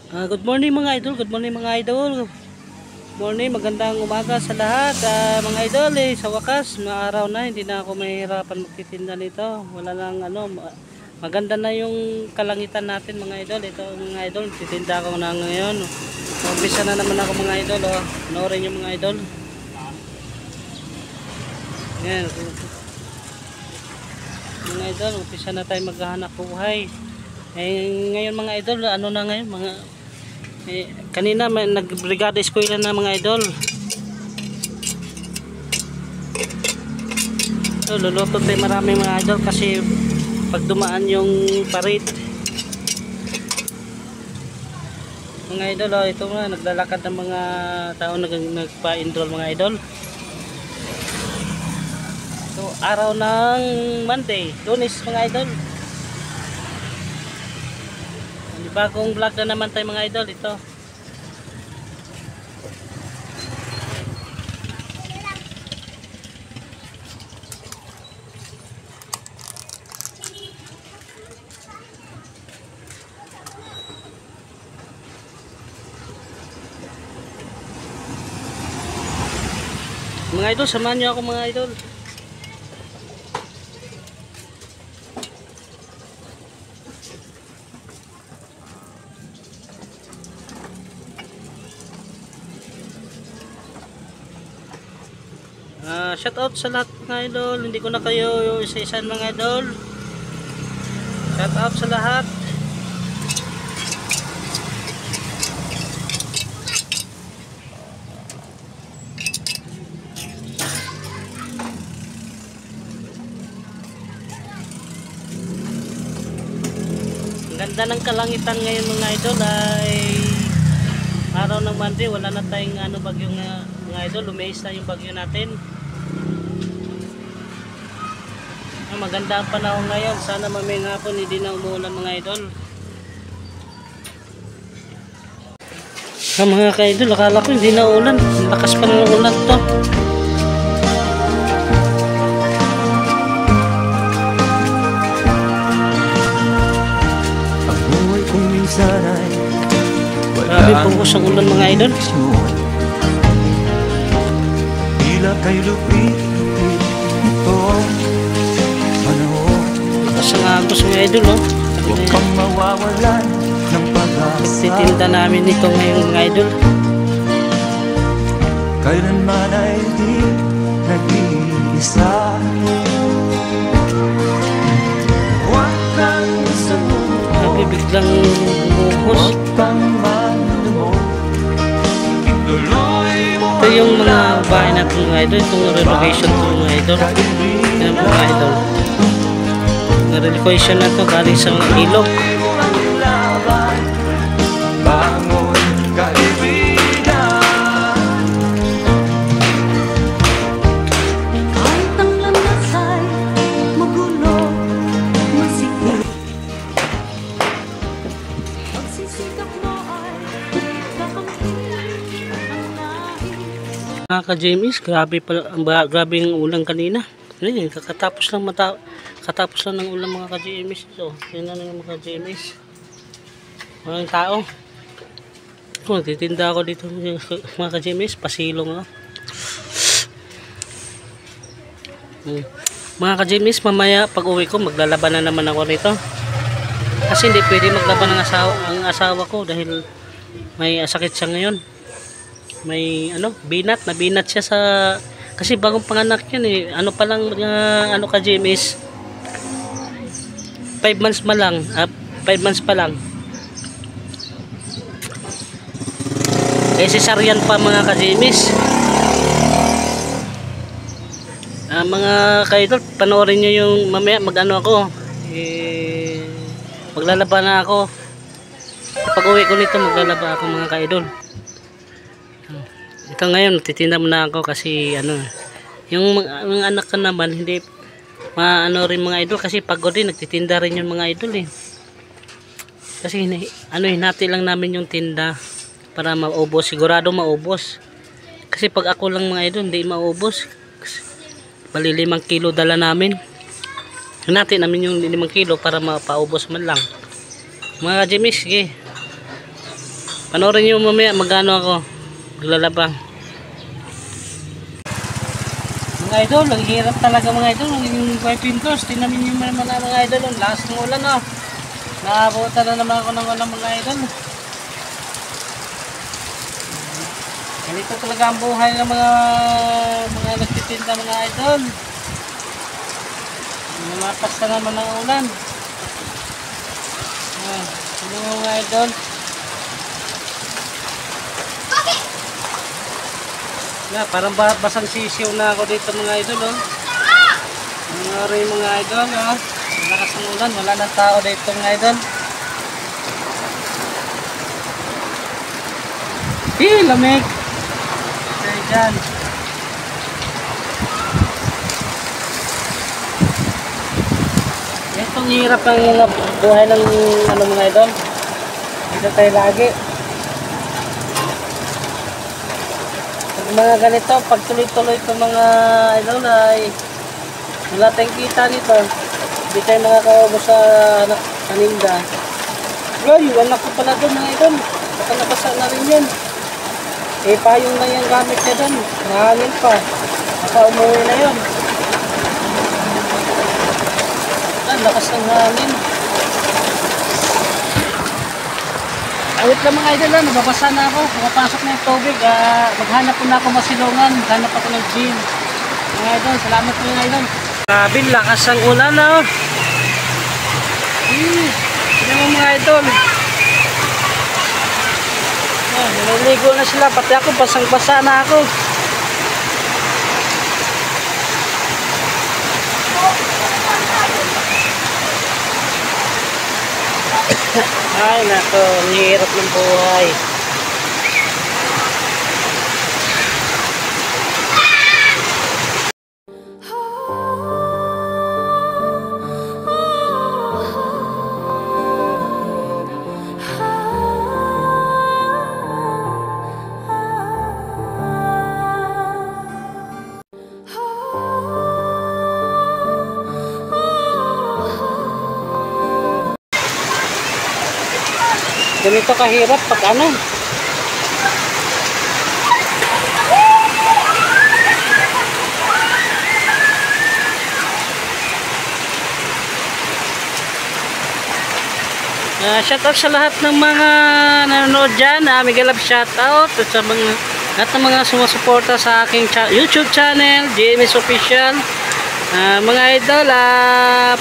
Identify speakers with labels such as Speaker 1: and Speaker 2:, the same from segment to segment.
Speaker 1: Good morning mga idol, good morning mga idol. Morning, magandang umaga sa lahat mga idol. Sa wakas, mga araw na hindi na ako mahirapan magtitinda nito. Wala lang maganda na yung kalangitan natin mga idol. Ito mga idol, titinda ko na ngayon. Umpisa na naman ako mga idol. Panoorin yung mga idol. Yan. Mga idol, umpisa na tayo maghahanap buhay. Ngayon mga idol, ano na ngayon kanina may nagbrigada eskwela na mga idol. Luluto tayo marami mga idol kasi pag dumaan yung parit mga idol. Ito nga naglalakad ng mga tao nagpa-enroll mga idol. So araw ng Monday, Lunes mga idol. Bagong vlog na naman tayo mga idol. Ito mga idol, samahan nyo ako mga idol. Shout out sa lahat mga idol. Hindi ko na kayo isa-isan mga idol. Shout out sa lahat. Ang ganda ng kalangitan ngayon mga idol ay araw ng Monday. Wala na tayong bagyong mga idol. Lumiis na yung bagyo natin. Maganda ang panahon ngayon. Sana mamayang hapon hindi na umuulan mga idol. Mga ka-idol, akala ko hindi na ulan. Lakas pa ng ulan to.
Speaker 2: Ang buhay kong minsan ay
Speaker 1: grabe pugos ang ulan mga idol.
Speaker 2: Tila kay lupit-lupit itong panahon.
Speaker 1: Lakas ang agos mga idol
Speaker 2: Huwag kang mawawalan ng pag-asa.
Speaker 1: titinda namin ito ngayon mga idol.
Speaker 2: Kailanman ay di nag-iisa. Huwag kang sumuko,
Speaker 1: Grabe biglang bumuhos.
Speaker 2: huwag kang manlumo. Ituloy mo
Speaker 1: Ito yung mga bahay natin mga idol. Itong renovation to mga idol. Yan mga idol. Renovation na to galing sa mga ilog.
Speaker 2: bangon kaibigan.
Speaker 3: Kahit ang landas ay magulo, masikip, pagsisikap mo ay kakamtin ang nais.
Speaker 1: Mga ka-James, grabe ang ulan kanina. Ayun, katapos lang ng ulan mga ka-James. So, yun na yung mga ka-James. Walang tao. Titinda ako dito mga ka-James. Pasilong Mga ka-James, mamaya pag uwi ko maglalaban na naman ako rito. Kasi hindi pwede maglaban ang asawa ko dahil may sakit siya ngayon. May binat siya sa kasi bagong panganak yan pa lang ka-James 5 months pa lang 5 months pa lang cesarean pa mga ka-James. Mga kaidol, panoorin nyo yung mamaya maglalaba na ako. Pag uwi ko nito maglalaba ako mga kaidol. Ito ngayon titinda muna ako kasi yung mga anak ko naman hindi rin mga idol kasi pagod din, nagtitinda rin yung mga idol kasi hinati lang namin yung tinda para maubos, sigurado maubos kasi pag ako lang mga idol hindi maubos. Bali 5 kilo dala namin, hinati namin yung 5 kilo para mapaubos man lang mga Jimis. Sige, Panoorin nyo mamaya magano ako maglalaba. Mga idol, ang hirap talaga mga idol. Ang pipintos, tinamin nyo naman mga idol. Ang lakas ng ulan oh. Naabutan na naman ako ng ulan mga idol. Ganito talaga ang buhay ng mga nagtitinda mga idol. Lumapas na naman ang ulan. Ano mga idol? Parang basang sisiw na ako dito mga idol oh. Mga idol oh. Lakas ng ulan, wala nang tao dito mga idol. Lamig. Okay, dyan. Itong hirap ng mga buhay ng mga idol. Dito tayo lagi. Mga ganito, pag tuloy-tuloy itong mga idol ay wala tayong kita nito. Hindi tayo makakaubos sa paninda. Ay, wala ko pala doon mga idol. Baka nabasa na rin yun. Payong na yung gamit niya doon. Nahangin pa. Baka umuwi na yun. Ang lakas ng hangin. Awit lang mga idol, nababasa na ako. Pumapasok na yung tubig. Maghanap po na ako masilungan. Maghanap ako ng gym. Mga idol, salamat po mga idol. Grabe, lakas ang ulan na. Tignan mo mga idol. Naliligo na sila. Pati ako, basang-basa na ako. Ay nako, ang hirap ng buhay. Ganito kahirap pag ano. Shoutout sa lahat ng mga nanonood dyan. Mega love shoutout at sa mga lahat ng mga sumusuporta sa aking YouTube channel, GMS Official. Mga idol,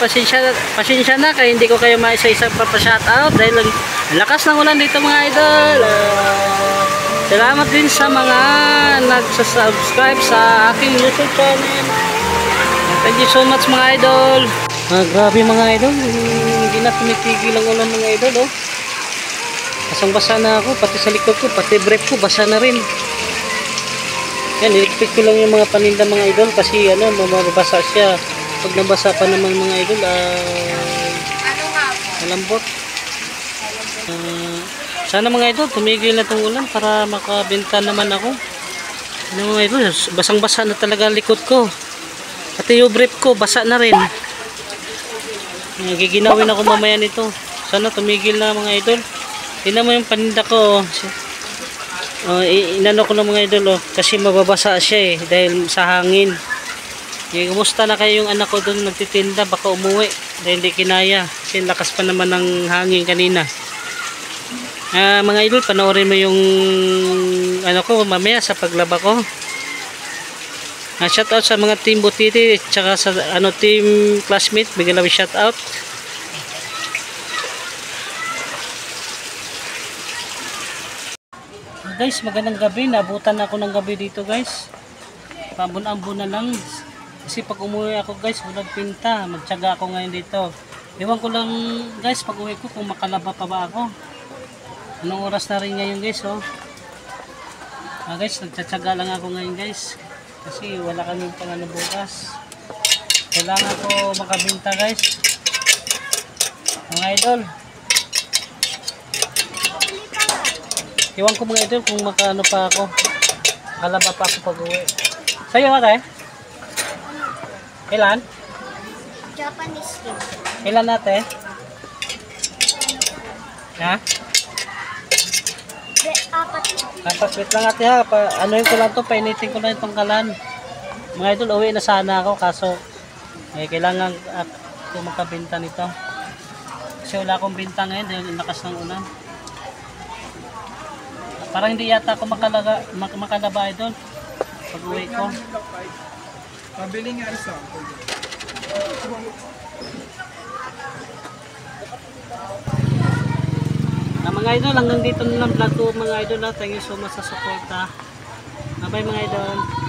Speaker 1: pasensya na kaya hindi ko kayo maisa-isa pa-shoutout dahil ang lakas ng ulan dito mga idol. Salamat din sa mga nagsasubscribe sa aking YouTube channel. Thank you so much mga idol. Grabe mga idol, hindi na tumitigil ang ulan mga idol oh. Basang-basa na ako, pati sa likod ko, pati brief ko basa na rin. Yan, niligpit ko lang yung mga paninda mga idol kasi ano, mababasa siya. Pag nabasa pa naman mga idol, malambot. Sana mga idol, tumigil na itong ulan para makabenta naman ako. Ano mga idol, basang-basa na talaga likod ko. Pati yung brief ko, basa na rin. Giginawin ako mamaya nito. Sana tumigil na mga idol. Tingnan mo yung paninda ko. Inano ko ng mga idol kasi mababasa siya dahil sa hangin. Kumusta na kayo yung anak ko doon nagtitinda, baka umuwi dahil hindi kinaya kasi lakas pa naman ng hangin kanina. Mga idol, panoorin mo yung ano ko mamaya sa paglaba ko. Shout out sa mga team Butiti at saka sa team classmate, bigyan lang shout out. Guys, magandang gabi. Naabutan ako ng gabi dito guys. Pambun-ambun na lang. Kasi pag umuwi ako guys, walang pinta. Magtyaga ako ngayon dito. Ewan ko lang guys, pag uwi ko kung makalaba pa ba ako. Anong oras na rin ngayon guys oh. Guys, nagtsatsaga lang ako ngayon guys. Kasi wala kami pang bukas. Kailangan ko makabinta guys. Mga idol. Iwan ko mga idol kung makaano pa ako. Makalaba pa ako pag uwi. Sa'yo ate? Ilan?
Speaker 4: Japanese king.
Speaker 1: Ilan ate? Ha?
Speaker 4: Apat.
Speaker 1: Kapag wait lang ate ha, anuhin ko lang to, painitin ko lang itong kalan. Mga idol, uwi na sana ako kaso kailangan ako makabenta nito. Kasi wala akong binta ngayon dahil lakas ng ulan. Parang hindi yata ako makalaba idol pag uwi ko.
Speaker 5: Pabili nga isa.
Speaker 1: Mga idol, hanggang dito na lang vlog ko mga idol. Thank you so much sa suporta. Bye mga idol.